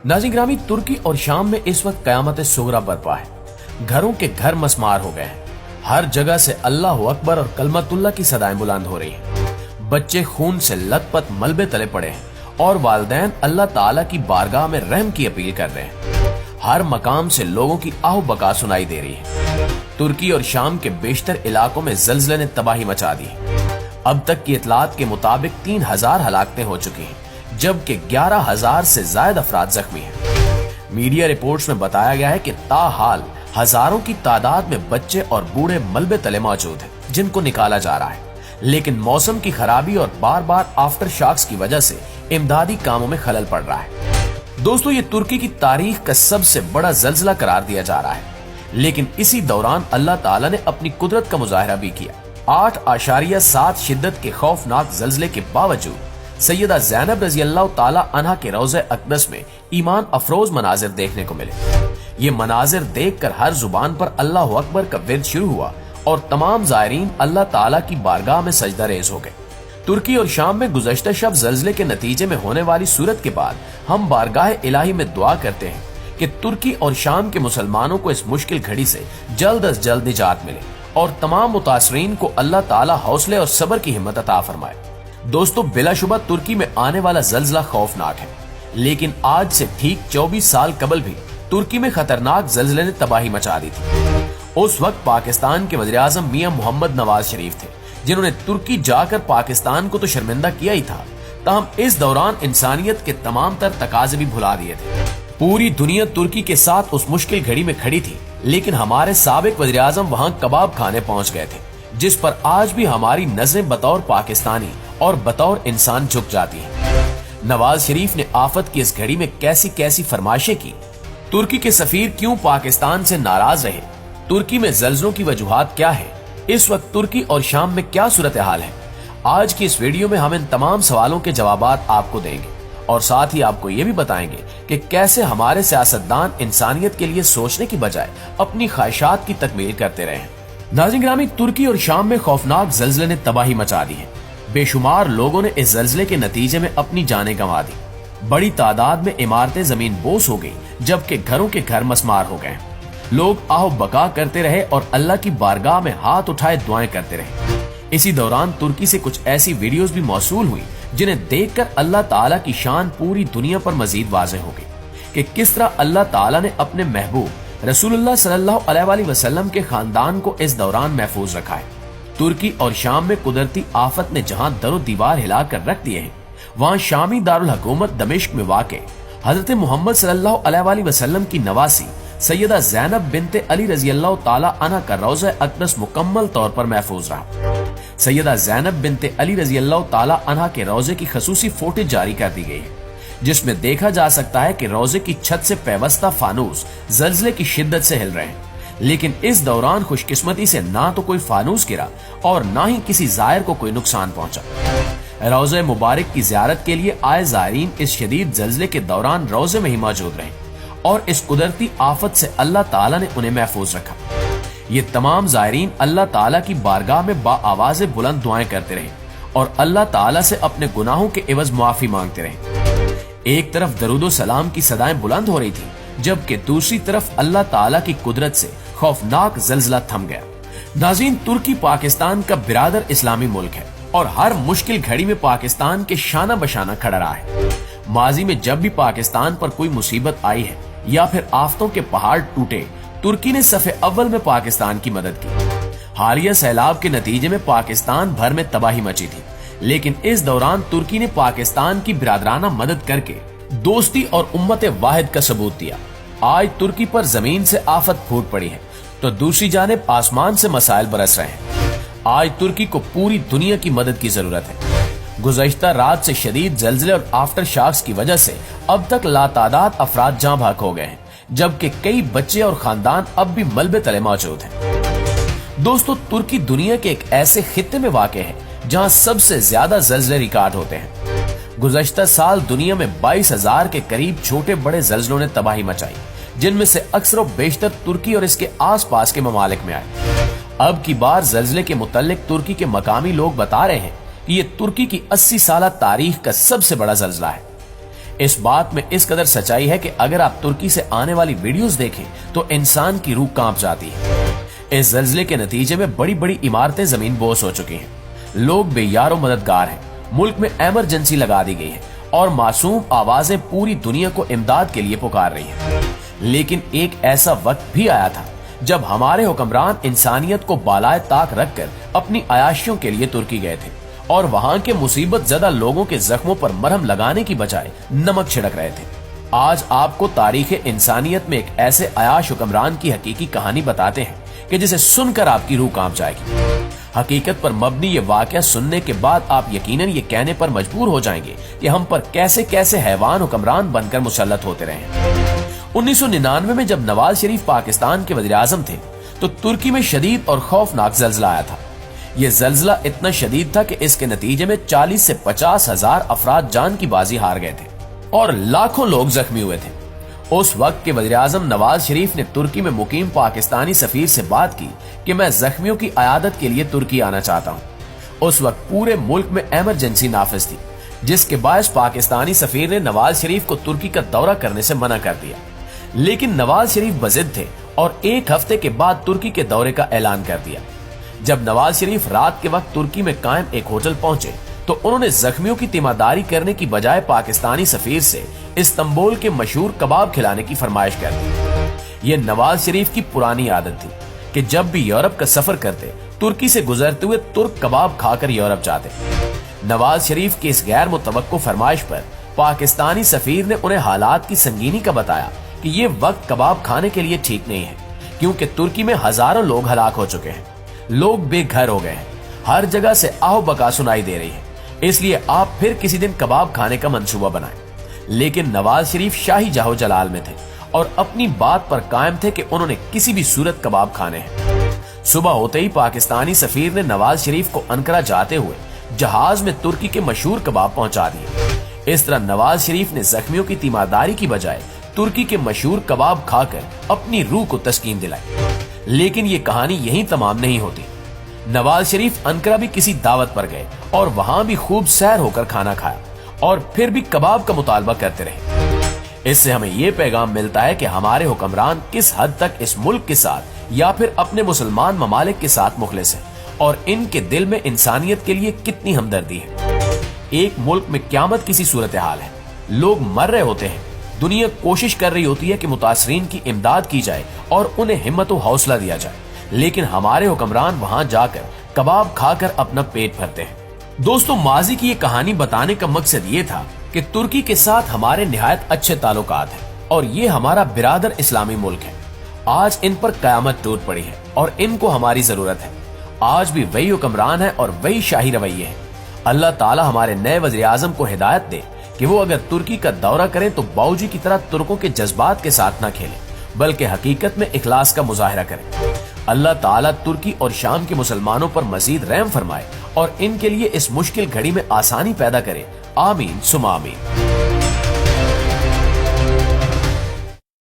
नाज़रीन ग्रामी, तुर्की और शाम में इस वक्त कयामत सुगरा बरपा है। घरों के घर मसमार हो गए हैं। हर जगह से अल्लाह अकबर और कलमतुल्लाह की सदाएं बुलंद हो रही हैं। बच्चे खून से लथपथ मलबे तले पड़े हैं और वालिदैन अल्लाह ताला की बारगाह में रहम की अपील कर रहे हैं। हर मकाम से लोगों की आह बका सुनाई दे रही है। तुर्की और शाम के बेशतर इलाकों में ज़ल्ज़ले ने तबाही मचा दी। अब तक की इतलात के मुताबिक 3000 हलाकतें हो चुकी हैं, जबकि 11,000 से ज्यादा अफराद जख्मी हैं। मीडिया रिपोर्ट्स में बताया गया है कि ताहाल हजारों की तादाद में बच्चे और बूढ़े मलबे तले मौजूद हैं, जिनको निकाला जा रहा है। लेकिन मौसम की खराबी और बार बार आफ्टर शॉक्स की वजह से इमदादी कामों में खलल पड़ रहा है। दोस्तों, ये तुर्की की तारीख का सबसे बड़ा ज़ल्ज़ला करार दिया जा रहा है। लेकिन इसी दौरान अल्लाह ताला ने अपनी कुदरत का मुजाहिरा भी किया। 8.7 शिद्दत के खौफनाक ज़ल्ज़ले के बावजूद सैयदा ज़ैनब रज़ी अल्लाह ताला अन्हा के रोज़े अक़दस में ईमान अफरोज मनाजिर देखने को मिले। ये मनाजिर देखकर हर जुबान पर अल्लाह अकबर का विर्द शुरू हुआ और तमाम ज़ायरीन अल्लाह ताला की बारगाह में सजदा रेज हो गए। तुर्की और शाम में गुज़श्ता शब ज़ल्ज़ले के नतीजे में होने वाली सूरत के बाद हम बारगाह इलाही में दुआ करते हैं कि तुर्की और शाम के मुसलमानों को इस मुश्किल घड़ी से जल्द अज जल्द निजात मिले और तमाम मुतासरीन को अल्लाह ताला हौसले और सब्र की हिम्मत अता फरमाए। दोस्तों, बिलाशुबा तुर्की में आने वाला ज़ल्ज़ला खौफनाक है, लेकिन आज से ठीक 24 साल कबल भी तुर्की में खतरनाक ज़ल्ज़ले ने तबाही मचा दी थी। उस वक्त पाकिस्तान के वज़ीर आज़म मियां मोहम्मद नवाज शरीफ थे, जिन्होंने तुर्की जाकर पाकिस्तान को तो शर्मिंदा किया ही था, ताहम इस दौरान इंसानियत के तमाम तर तकाजे भी भुला दिए थे। पूरी दुनिया तुर्की के साथ उस मुश्किल घड़ी में खड़ी थी, लेकिन हमारे साबिक वज़ीर आज़म वहां कबाब खाने पहुंच गए थे, जिस पर आज भी हमारी नजरें बतौर पाकिस्तानी और बतौर इंसान झुक जाती है। नवाज शरीफ ने आफत की इस घड़ी में कैसी कैसी फरमाइशें की। तुर्की के सफीर क्यों पाकिस्तान से नाराज रहे? तुर्की में ज़ल्ज़लों की वजूहात क्या है? इस वक्त तुर्की और शाम में क्या सूरत हाल है? आज की इस वीडियो में हम इन तमाम सवालों के जवाबात आपको देंगे और साथ ही आपको ये भी बताएंगे कि कैसे हमारे सियासतदान इंसानियत के लिए सोचने की बजाय अपनी ख्वाहिशात की तकमील करते रहे। नाज़रीन ग्रामी, तुर्की और शाम में खौफनाक ज़ल्ज़ले ने तबाही मचा दी है। बेशुमार लोगों ने इस ज़ल्ज़ले के नतीजे में अपनी जानें गंवा दी। बड़ी तादाद में इमारतें जमीन बोस हो गई, जबकि घरों के घर मसमार हो गए। लोग आह बका करते रहे और अल्लाह की बारगाह में हाथ उठाए दुआएं करते रहे। इसी दौरान तुर्की से कुछ ऐसी वीडियोस भी मौसूल हुई जिन्हें देखकर अल्लाह ताला की शान पूरी दुनिया पर मजीद वाज़ेह हो गई कि किस तरह अल्लाह ताला ने अपने महबूब रसूलुल्लाह सल्लल्लाहु अलैहि वसल्लम के खानदान को इस दौरान महफूज रखा है। तुर्की और शाम में कुदरती आफत ने जहां दरो दीवार हिलाकर रख दिए हैं, वहां शामी दारुल हुकूमत दमिश्क में वाक़े हजरत मोहम्मद सल्लल्लाहु अलैहि वसल्लम की नवासी सैयदा ज़ैनब बिनते अली रज़ी अल्लाह ताला अन्हा का रोज़ा अक़दस मुकम्मल तौर पर महफूज रहा। सैयदा ज़ैनब बिनते अली रज़ी अल्लाह ताला अन्हा के रोज़े की खसूसी फुटेज जारी कर दी गई है, जिसमें देखा जा सकता है कि रोज़े की छत से पैवस्ता फानूस ज़ल्ज़ले की शिद्दत से हिल रहे हैं। लेकिन इस दौरान खुशकिस्मती से ना तो कोई फानूस गिरा और ना ही किसी ज़ायर को कोई नुकसान पहुंचा। रोज़े मुबारक की ज़ियारत के लिए आए ज़ायरीन इस शदीद ज़ल्ज़ले के दौरान रोज़े में ही मौजूद रहे और इस कुदरती आफत से अल्लाह ताला ने उन्हें महफूज रखा। ये तमाम ज़ायरीन अल्लाह ताला की बारगाह में बाआवाज़ बुलंद दुआएं करते रहे और अल्लाह ताला से अपने गुनाहों के एवज मुआफी मांगते रहे। एक तरफ दरूदो सलाम की सदाएं बुलंद हो रही थी, जबकि दूसरी तरफ अल्लाह ताला की कुदरत से खौफनाक ज़ल्ज़ला थम गया। नाज़रीन, तुर्की पाकिस्तान का बिरादर इस्लामी मुल्क है और हर मुश्किल घड़ी में पाकिस्तान के शाना बशाना खड़ा रहा है। माजी में जब भी पाकिस्तान पर कोई मुसीबत आई है या फिर आफतों के पहाड़ टूटे, तुर्की ने सफ़े अव्वल में पाकिस्तान की मदद की। हालिया सैलाब के नतीजे में पाकिस्तान भर में तबाही मची थी, लेकिन इस दौरान तुर्की ने पाकिस्तान की बिरादराना मदद करके दोस्ती और उम्मत वाहिद का सबूत दिया। आज तुर्की पर जमीन से आफत फूट पड़ी है तो दूसरी जानिब आसमान से मसाइल बरस रहे हैं। आज तुर्की को पूरी दुनिया की मदद की जरूरत है। गुज़श्ता रात से शदीद ज़ल्ज़ले और आफ्टर शॉक्स की वजह से अब तक लातादाद अफराद जाँ भाग हो गए हैं, जबकि कई बच्चे और खानदान अब भी मलबे तले मौजूद हैं। दोस्तों, तुर्की दुनिया के एक ऐसे खित्ते में वाक़े है जहाँ सबसे ज्यादा ज़ल्ज़ले रिकॉर्ड होते हैं। गुज़श्ता साल दुनिया में 22,000 के करीब छोटे बड़े ज़ल्ज़लों ने तबाही मचाई, जिनमें से अक्सर बेशतर तुर्की और इसके आसपास के ममालिक में आए। अब की बार ज़ल्ज़ले के मुतालिक तुर्की के मकामी लोग बता रहे हैं कि ये तुर्की की 80 साल तारीख का सबसे बड़ा ज़ल्ज़ला है। اس بات میں اس قدر سچائی ہے کہ اگر آپ ترکی سے آنے والی ویڈیوز دیکھیں تو انسان کی روح کانپ جاتی ہے۔ اس زلزلے کے نتیجے میں بڑی بڑی عمارتیں زمین بوس ہو چکی ہیں، لوگ بے یار و مددگار ہیں، ملک میں ایمرجنسی لگا دی گئی ہے اور معصوم آوازیں پوری دنیا کو امداد کے لیے پکار رہی ہیں۔ لیکن ایک ایسا وقت بھی آیا تھا جب ہمارے حکمران انسانیت کو بالائے طاق رکھ کر اپنی عیاشیوں کے لیے ترکی گئے تھے اور وہاں کے مصیبت زدہ لوگوں کے زخموں پر مرہم لگانے کی بجائے نمک چھڑک رہے تھے۔ آج آپ کو تاریخ انسانیت میں ایک ایسے عیاش حکمران کی حقیقی کہانی بتاتے ہیں کہ جسے سن کر آپ کی روح کانپ جائے گی۔ حقیقت پر مبنی یہ واقعہ سننے کے بعد آپ یقیناً یہ کہنے پر مجبور ہو جائیں گے کہ ہم پر کیسے کیسے حیوان حکمران بن کر مسلط ہوتے رہے ہیں۔ 1999 میں جب نواز شریف پاکستان کے وزیر اعظم تھے تو ترکی میں شدید اور خوفناک زلزلہ آیا تھا۔ یہ زلزلہ اتنا شدید تھا کہ اس کے نتیجے میں 40 سے 50 ہزار افراد جان کی بازی ہار گئے تھے اور لاکھوں لوگ زخمی ہوئے تھے۔ اس وقت کے وزیر اعظم نواز شریف نے ترکی میں مقیم پاکستانی سفیر سے بات کی کہ میں زخمیوں کی عیادت کے لیے ترکی آنا چاہتا ہوں۔ اس وقت پورے ملک میں ایمرجنسی نافذ تھی، جس کے باعث پاکستانی سفیر نے نواز شریف کو ترکی کا دورہ کرنے سے منع کر دیا، لیکن نواز شریف بضد تھے اور ایک ہفتے کے بعد ترکی کے دورے کا اعلان کر دیا۔ جب نواز شریف رات کے وقت ترکی میں قائم ایک ہوٹل پہنچے تو انہوں نے زخمیوں کی تیمارداری کرنے کی بجائے پاکستانی سفیر سے استنبول کے مشہور کباب کھلانے کی فرمائش کر دی۔ یہ نواز شریف کی پرانی عادت تھی کہ جب بھی یورپ کا سفر کرتے ترکی سے گزرتے ہوئے ترک کباب کھا کر یورپ جاتے۔ نواز شریف کی اس غیر متوقع فرمائش پر پاکستانی سفیر نے انہیں حالات کی سنگینی کا بتایا کہ یہ وقت کباب کھانے کے لیے ٹھیک نہیں ہے، کیونکہ ترکی میں ہزاروں لوگ ہلاک ہو چکے ہیں، لوگ بے گھر ہو گئے ہیں، ہر جگہ سے آہو بکا سنائی دے رہی ہے، اس لیے آپ پھر کسی دن کباب کھانے کا منصوبہ بنائیں۔ لیکن نواز شریف شاہی جاہو جلال میں تھے اور اپنی بات پر قائم تھے کہ انہوں نے کسی بھی صورت کباب کھانے ہیں۔ صبح ہوتے ہی پاکستانی سفیر نے نواز شریف کو انقرہ جاتے ہوئے جہاز میں ترکی کے مشہور کباب پہنچا دیے۔ اس طرح نواز شریف نے زخمیوں کی تیمارداری کی بجائے ترکی کے مشہور کباب کھا کر اپنی روح کو تسکین دلائی۔ لیکن یہ کہانی یہیں تمام نہیں ہوتی۔ نواز شریف انقرہ بھی کسی دعوت پر گئے اور وہاں بھی خوب سیر ہو کر کھانا کھایا اور پھر بھی کباب کا مطالبہ کرتے رہے۔ اس سے ہمیں یہ پیغام ملتا ہے کہ ہمارے حکمران کس حد تک اس ملک کے ساتھ یا پھر اپنے مسلمان ممالک کے ساتھ مخلص ہیں اور ان کے دل میں انسانیت کے لیے کتنی ہمدردی ہے۔ ایک ملک میں قیامت کسی صورتحال ہے، لوگ مر رہے ہوتے ہیں، دنیا کوشش کر رہی ہوتی ہے کہ متاثرین کی امداد کی جائے اور انہیں ہمت و حوصلہ دیا جائے، لیکن ہمارے حکمران وہاں جا کر کباب کھا کر اپنا پیٹ بھرتے ہیں۔ دوستو، ماضی کی یہ کہانی بتانے کا مقصد یہ تھا کہ ترکی کے ساتھ ہمارے نہایت اچھے تعلقات ہیں اور یہ ہمارا برادر اسلامی ملک ہے۔ آج ان پر قیامت ٹوٹ پڑی ہے اور ان کو ہماری ضرورت ہے۔ آج بھی وہی حکمران ہے اور وہی شاہی رویے ہے۔ اللہ تعالی ہمارے نئے وزیر اعظم کو ہدایت دے کہ وہ اگر ترکی کا دورہ کریں تو باؤجی کی طرح ترکوں کے جذبات کے ساتھ نہ کھیلیں، بلکہ حقیقت میں اخلاص کا مظاہرہ کریں۔ اللہ تعالیٰ ترکی اور شام کے مسلمانوں پر مزید رحم فرمائے اور ان کے لیے اس مشکل گھڑی میں آسانی پیدا کرے۔ آمین ثم آمین۔